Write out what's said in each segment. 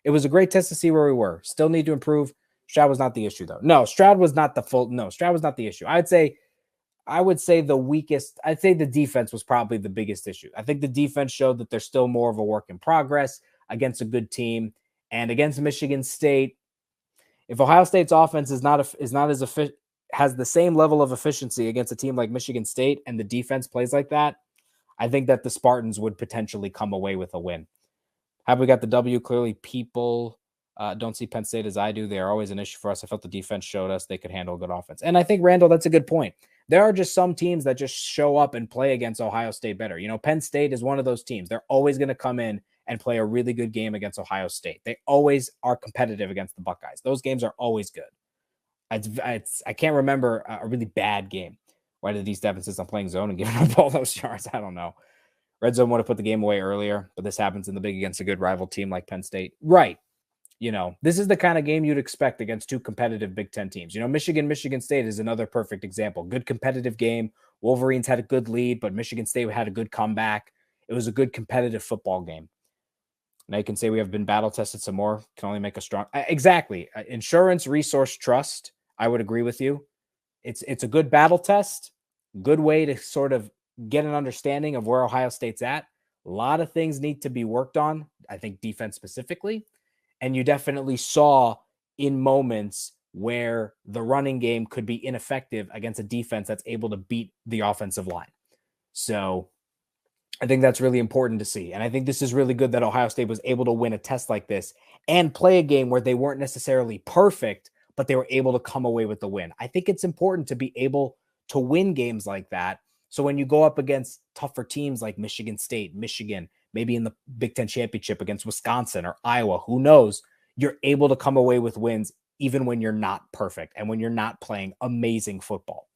It was a great test to see where we were. Still need to improve. Stroud was not the issue, though. No, Stroud was not the issue. I would say the weakest. I'd say the defense was probably the biggest issue. I think the defense showed that they're still more of a work in progress against a good team, and against Michigan State. If Ohio State's offense is not as efficient, has the same level of efficiency against a team like Michigan State, and the defense plays like that, I think that the Spartans would potentially come away with a win. Have we got the W? Clearly, people don't see Penn State as I do. They are always an issue for us. I felt the defense showed us they could handle a good offense. And I think, Randall, that's a good point. There are just some teams that just show up and play against Ohio State better. Penn State is one of those teams. They're always going to come in and play a really good game against Ohio State. They always are competitive against the Buckeyes. Those games are always good. I can't remember a really bad game. Why did East Devon insist on playing zone and giving up all those yards? I don't know. Red zone would have put the game away earlier, but this happens in the big against a good rival team like Penn State. Right. This is the kind of game you'd expect against two competitive Big Ten teams. Michigan State is another perfect example. Good competitive game. Wolverines had a good lead, but Michigan State had a good comeback. It was a good competitive football game. Now you can say we have been battle tested some more. Can only make a strong. Exactly. Insurance, resource, trust. I would agree with you. It's a good battle test. Good way to sort of get an understanding of where Ohio State's at. A lot of things need to be worked on. I think defense specifically. And you definitely saw in moments where the running game could be ineffective against a defense that's able to beat the offensive line. So I think that's really important to see. And I think this is really good that Ohio State was able to win a test like this and play a game where they weren't necessarily perfect, but they were able to come away with the win. I think it's important to be able to win games like that. So when you go up against tougher teams like Michigan State, Michigan, maybe in the Big Ten championship against Wisconsin or Iowa, who knows, you're able to come away with wins even when you're not perfect and when you're not playing amazing football.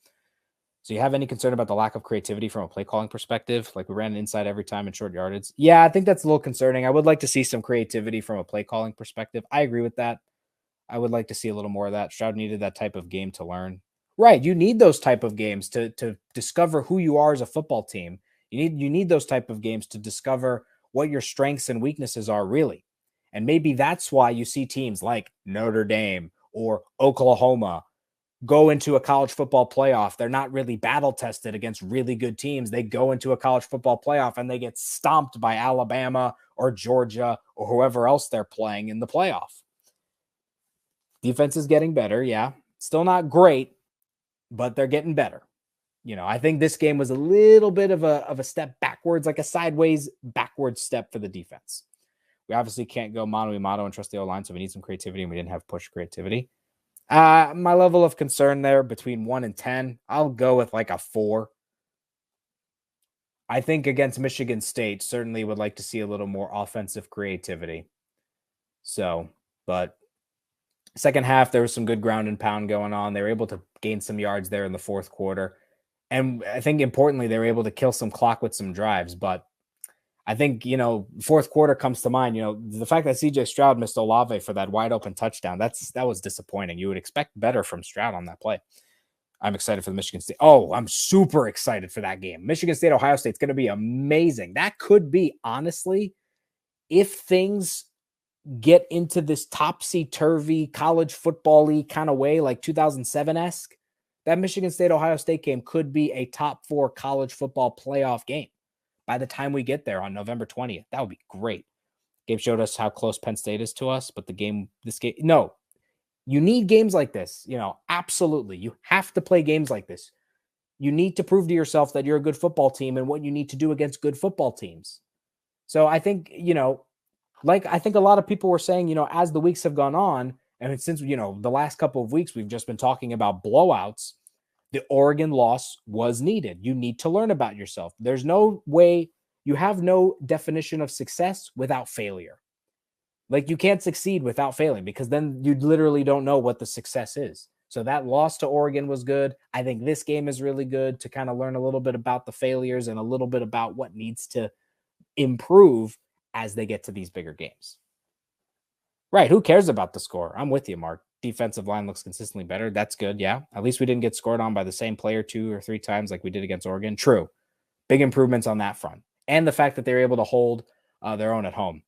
So you have any concern about the lack of creativity from a play calling perspective? Like we ran inside every time in short yardage. Yeah, I think that's a little concerning. I would like to see some creativity from a play calling perspective. I agree with that. I would like to see a little more of that. Stroud needed that type of game to learn. Right. You need those type of games to discover who you are as a football team. You need those type of games to discover what your strengths and weaknesses are really. And maybe that's why you see teams like Notre Dame or Oklahoma go into a college football playoff. They're not really battle tested against really good teams. They go into a college football playoff and they get stomped by Alabama or Georgia or whoever else they're playing in the playoff. Defense is getting better. Yeah. Still not great, but they're getting better. I think this game was a little bit of a step backwards, like a sideways backward step for the defense. We obviously can't go mano-a-mano and trust the O-line, so we need some creativity, and we didn't have push creativity. My level of concern there between 1 and 10, I'll go with like a 4. I think against Michigan State, certainly would like to see a little more offensive creativity. So, but second half, there was some good ground and pound going on. They were able to gain some yards there in the fourth quarter. And I think importantly, they were able to kill some clock with some drives. But I think, fourth quarter comes to mind, the fact that CJ Stroud missed Olave for that wide open touchdown, that was disappointing. You would expect better from Stroud on that play. I'm excited for the Michigan State. Oh, I'm super excited for that game. Michigan State, Ohio State, it's going to be amazing. That could be, honestly, if things get into this topsy-turvy college football-y kind of way, like 2007-esque, that Michigan State, Ohio State game could be a top 4 college football playoff game by the time we get there on November 20th. That would be great. Gabe showed us how close Penn State is to us, but no, you need games like this. Absolutely. You have to play games like this. You need to prove to yourself that you're a good football team and what you need to do against good football teams. So I think, I think a lot of people were saying, as the weeks have gone on, and since, the last couple of weeks, we've just been talking about blowouts, the Oregon loss was needed. You need to learn about yourself. There's no way, you have no definition of success without failure. Like, you can't succeed without failing because then you literally don't know what the success is. So that loss to Oregon was good. I think this game is really good to kind of learn a little bit about the failures and a little bit about what needs to improve as they get to these bigger games. Right. Who cares about the score? I'm with you, Mark. Defensive line looks consistently better. That's good. Yeah. At least we didn't get scored on by the same player 2 or 3 times like we did against Oregon. True. Big improvements on that front. And the fact that they were able to hold their own at home.